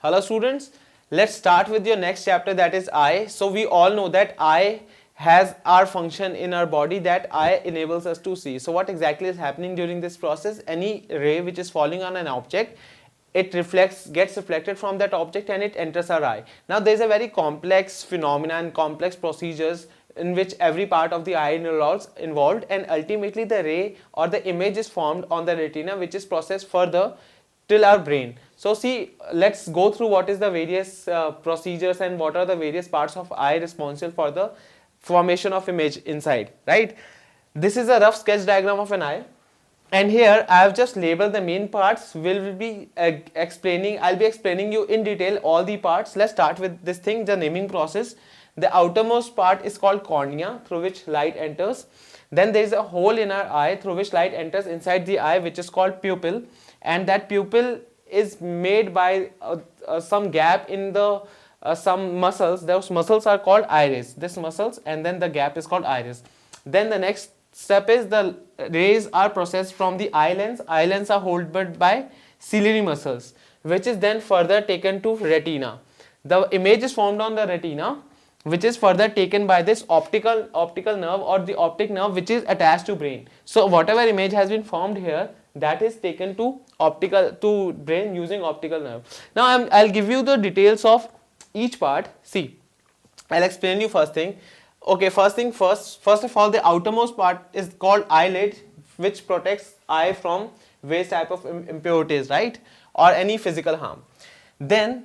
Hello students, let's start with your next chapter, that is eye. So we all know that eye has our function in our body, that eye enables us to see. So what exactly is happening during this process? Any ray which is falling on an object, it gets reflected from that object and it enters our eye. Now there is a very complex phenomenon, complex procedures in which every part of the eye is involved, and ultimately the ray or the image is formed on the retina, which is processed further till our brain. So see, let's go through what is the various procedures and what are the various parts of eye responsible for the formation of image inside, right? This is a rough sketch diagram of an eye, and here I have just labeled the main parts. I'll be explaining you in detail all the parts. Let's start with this thing, the naming process. The outermost part is called cornea, through which light enters. Then there is a hole in our eye through which light enters inside the eye, which is called pupil, and that pupil is made by some gap in the some muscles. Those muscles are called iris, this muscles, and then the gap is called iris. Then the next step is the rays are processed from the eye lens. Eye lens are held by ciliary muscles, which is then further taken to retina. The image is formed on the retina, which is further taken by this optical nerve or the optic nerve, which is attached to brain. So whatever image has been formed here, that is taken to brain using optical nerve. Now I'll give you the details of each part. See, I'll explain you first thing. Okay, first of all, the outermost part is called eyelid, which protects eye from various type of impurities, right, or any physical harm. Then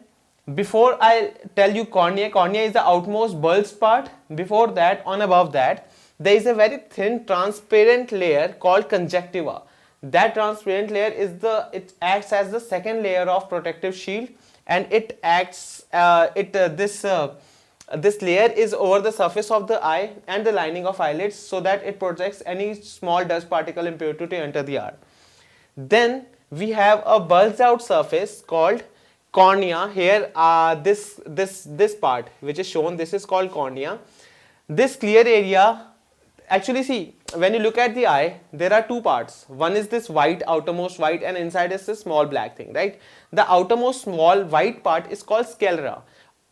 before I tell you cornea is the outmost bulged part. Before that, on above that, there is a very thin transparent layer called conjunctiva. That transparent layer it acts as the second layer of protective shield, and it acts this layer is over the surface of the eye and the lining of eyelids, so that it protects any small dust particle impurity to enter the eye. Then we have a bulged out surface called cornea. Here this part which is shown, this is called cornea. This clear area, actually see, when you look at the eye, there are two parts. One is this white, outermost white, and inside is this small black thing, right? The outermost small white part is called sclera.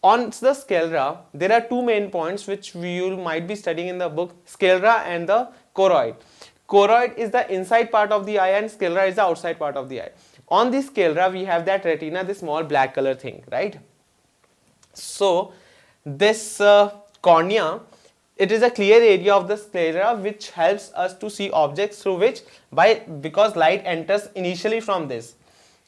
On the sclera, there are two main points which you might be studying in the book, sclera and the choroid. Choroid is the inside part of the eye and sclera is the outside part of the eye. On the sclera, we have that retina, this small black color thing, right? So this cornea, it is a clear area of the sclera which helps us to see objects through which because light enters initially from this.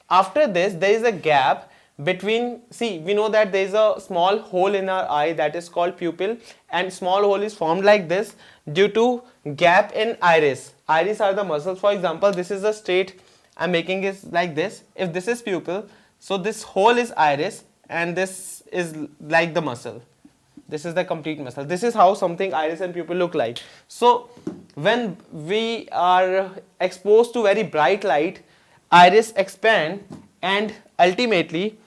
After this, there is a gap between, see, we know that there is a small hole in our eye that is called pupil, and small hole is formed like this due to gap in iris. Iris are the muscles. For example, this is a straight, I'm making it like this. If this is pupil, so this hole is iris and this is like the muscle. This is the complete muscle. This is how something iris and pupil look like. So when we are exposed to very bright light, iris expand and ultimately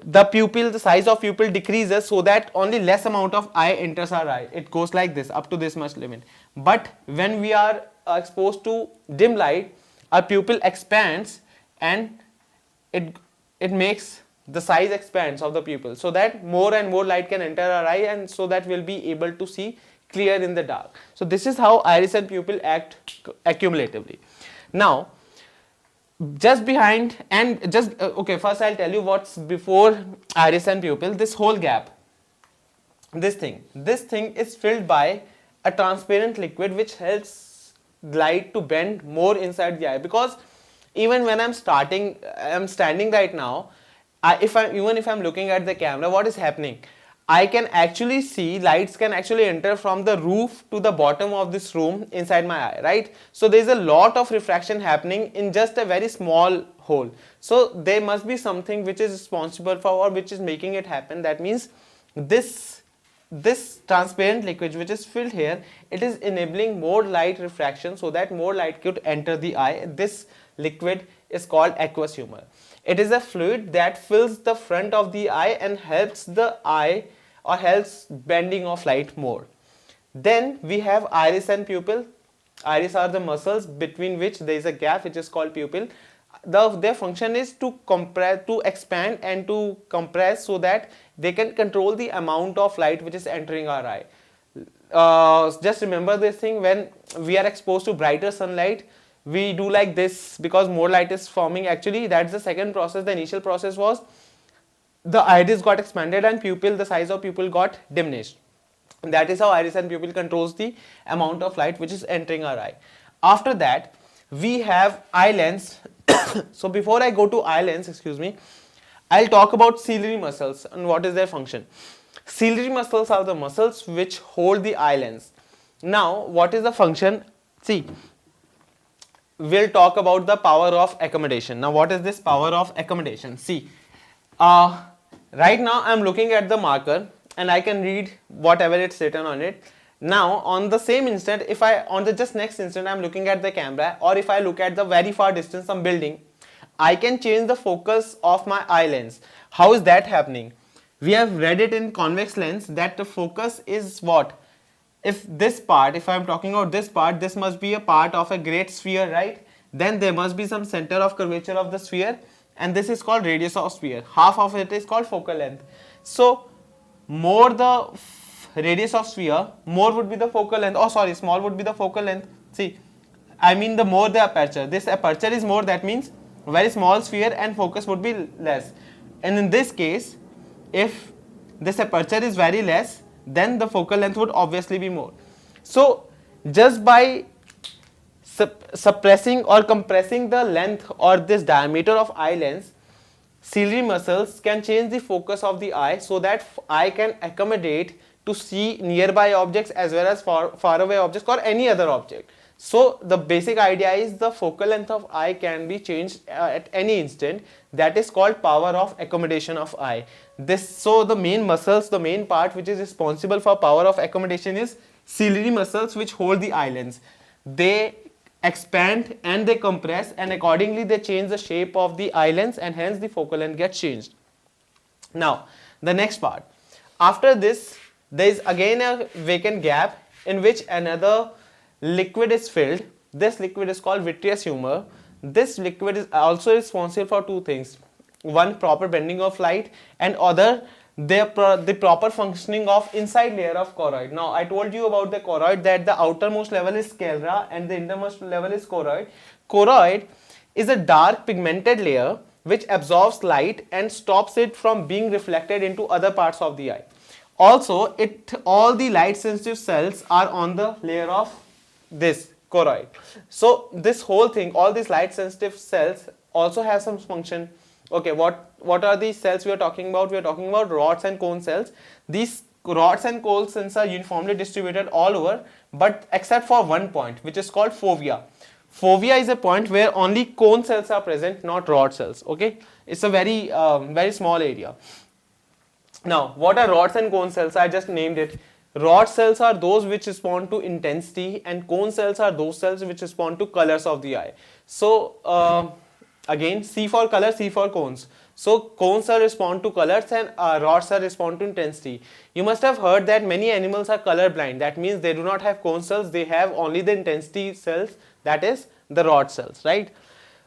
the size of pupil decreases, so that only less amount of eye enters our eye. It goes like this up to this much limit. But when we are exposed to dim light, our pupil expands and it makes the size expands of the pupil, so that more and more light can enter our eye, and so that we'll be able to see clear in the dark. So this is how iris and pupil act accumulatively. Now just behind and just okay, first I'll tell you what's before iris and pupil. This whole gap, this thing is filled by a transparent liquid which helps light to bend more inside the eye. Because even when I'm standing right now, even if I'm looking at the camera, what is happening? I can actually see lights can actually enter from the roof to the bottom of this room inside my eye, right? So there is a lot of refraction happening in just a very small hole. So there must be something which is responsible for, or which is making it happen. That means this transparent liquid which is filled here, it is enabling more light refraction, so that more light could enter the eye. This liquid is called aqueous humor. It is a fluid that fills the front of the eye and helps the eye, or helps bending of light more. Then we have iris and pupil. Iris are the muscles between which there is a gap which is called pupil. their function is to compress, to expand and to compress, so that they can control the amount of light which is entering our eye. Just remember this thing, when we are exposed to brighter sunlight, we do like this because more light is forming. Actually, that's the second process. The initial process was the iris got expanded and pupil, the size of pupil got diminished. That is how iris and pupil controls the amount of light which is entering our eye. After that, we have eye lens. So before I go to eye lens, excuse me, I'll talk about ciliary muscles and what is their function. Ciliary muscles are the muscles which hold the eye lens. Now, what is the function? See, we'll talk about the power of accommodation. Now, what is this power of accommodation? See, right now I'm looking at the marker and I can read whatever it's written on it. Now, on the same instant, if I, on the just next instant, I'm looking at the camera, or if I look at the very far distance, some building, I can change the focus of my eye lens. How is that happening? We have read it in convex lens that the focus is what? If this part, if I'm talking about this part, this must be a part of a great sphere, right? Then there must be some center of curvature of the sphere, and this is called radius of sphere. Half of it is called focal length. So, more the radius of sphere, more would be the focal length. Oh, sorry, small would be the focal length. See, I mean the more the aperture. This aperture is more, that means very small sphere and focus would be less. And in this case, if this aperture is very less, then the focal length would obviously be more. So, just by suppressing or compressing the length or this diameter of eye lens, ciliary muscles can change the focus of the eye so that eye can accommodate to see nearby objects as well as far away objects or any other object. So the basic idea is the focal length of eye can be changed at any instant. That is called power of accommodation of eye. So the main muscles, the main part which is responsible for power of accommodation is ciliary muscles, which hold the eye lens. They expand and they compress, and accordingly they change the shape of the eye lens, and hence the focal length gets changed. Now the next part, after this there is again a vacant gap in which another liquid is filled. This liquid is called vitreous humor. This liquid is also responsible for two things: one, proper bending of light, and other, the proper functioning of inside layer of choroid. Now I told you about the choroid, that the outermost level is sclera and the innermost level is choroid. Choroid is a dark pigmented layer which absorbs light and stops it from being reflected into other parts of the eye. Also, all the light sensitive cells are on the layer of this choroid. So this whole thing, all these light sensitive cells also have some function. Okay, what are these cells we are talking about? We are talking about rods and cone cells. These rods and cone cells are uniformly distributed all over, but except for one point, which is called fovea. Fovea is a point where only cone cells are present, not rod cells. Okay, it's a very very small area. Now, what are rods and cone cells? I just named it. Rod cells are those which respond to intensity, and cone cells are those cells which respond to colors of the eye. So again, C for color, C for cones. So cones are respond to colors and rods are respond to intensity. You must have heard that many animals are color blind. That means they do not have cone cells, they have only the intensity cells, that is the rod cells, right?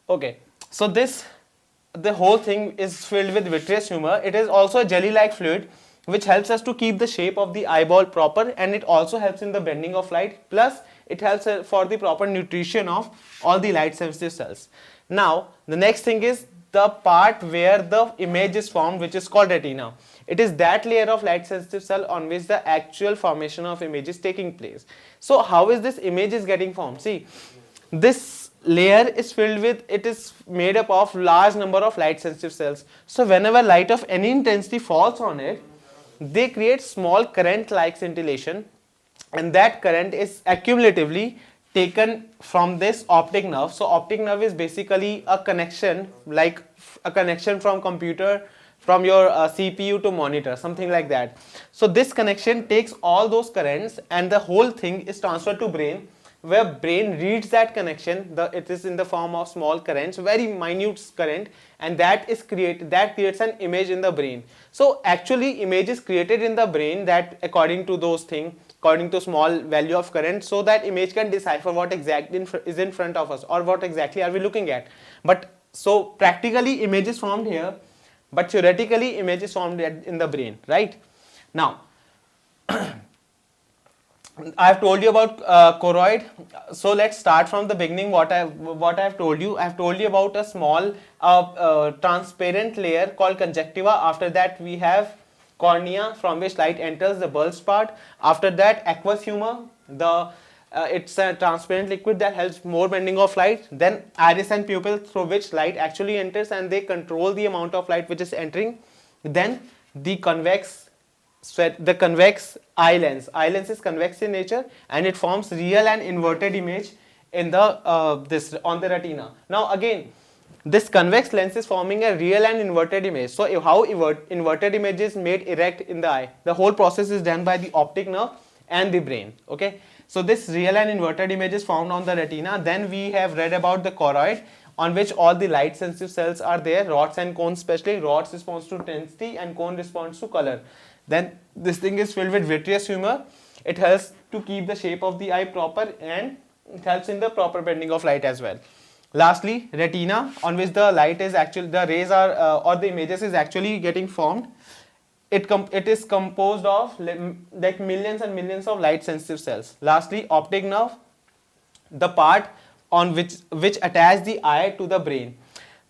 Okay, so the whole thing is filled with vitreous humor. It is also a jelly like fluid which helps us to keep the shape of the eyeball proper, and it also helps in the bending of light, plus it helps for the proper nutrition of all the light sensitive cells. Now the next thing is the part where the image is formed, which is called retina. It is that layer of light sensitive cell on which the actual formation of image is taking place. So how is this image is getting formed? See, this layer is filled with, it is made up of large number of light sensitive cells. So whenever light of any intensity falls on it, they create small current like scintillation, and that current is accumulatively taken from this optic nerve. So optic nerve is basically a connection, like a connection from computer, from your CPU to monitor, something like that. So this connection takes all those currents and the whole thing is transferred to brain, where brain reads that connection. It is in the form of small currents, very minute current, and that creates an image in the brain. So actually image is created in the brain, that according to those things, according to small value of current, so that image can decipher what exactly is in front of us or what exactly are we looking at. But So practically image is formed here, but theoretically image is formed in the brain, right? Now, I have told you about choroid. So let's start from the beginning. What I have told you. I have told you about a small transparent layer called conjunctiva. After that we have cornea, from which light enters the bulged part. After that, aqueous humor. It's a transparent liquid that helps more bending of light. Then iris and pupil, through which light actually enters, and they control the amount of light which is entering. Then the convex eye lens. Eye lens is convex in nature, and it forms real and inverted image in the this on the retina. Now again, this convex lens is forming a real and inverted image. So how inverted image is made erect in the eye? The whole process is done by the optic nerve and the brain. Okay, so this real and inverted image is formed on the retina. Then we have read about the choroid, on which all the light sensitive cells are there, rods and cones especially. Rods responds to intensity and cone responds to color. Then this thing is filled with vitreous humor. It helps to keep the shape of the eye proper, and it helps in the proper bending of light as well. Lastly, retina, on which the light is actually, the rays are or the images is actually getting formed. It is composed of like millions and millions of light sensitive cells. Lastly, optic nerve, the part on which attach the eye to the brain.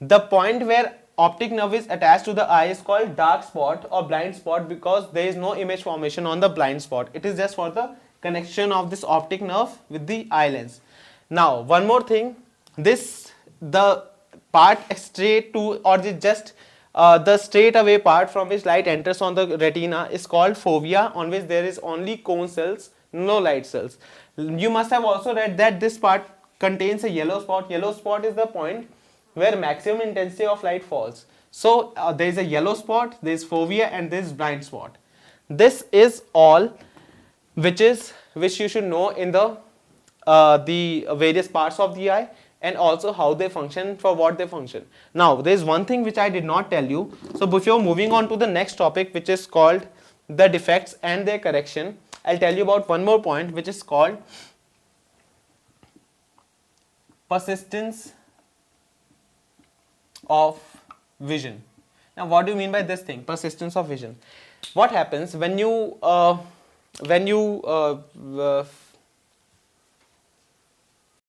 The point where optic nerve is attached to the eye is called dark spot or blind spot, because there is no image formation on the blind spot. It is just for the connection of this optic nerve with the eye lens. Now one more thing, the part straight to, or the straight away part from which light enters on the retina is called fovea, on which there is only cone cells, no light cells. You must have also read that this part contains a yellow spot. Yellow spot is the point where maximum intensity of light falls. So there is a yellow spot, there is fovea, and there is blind spot. This is all which you should know in the various parts of the eye, and also how they function, for what they function. Now there is one thing which I did not tell you. So before moving on to the next topic, which is called the defects and their correction, I'll tell you about one more point, which is called persistence of vision. Now what do you mean by this thing, persistence of vision? What happens when you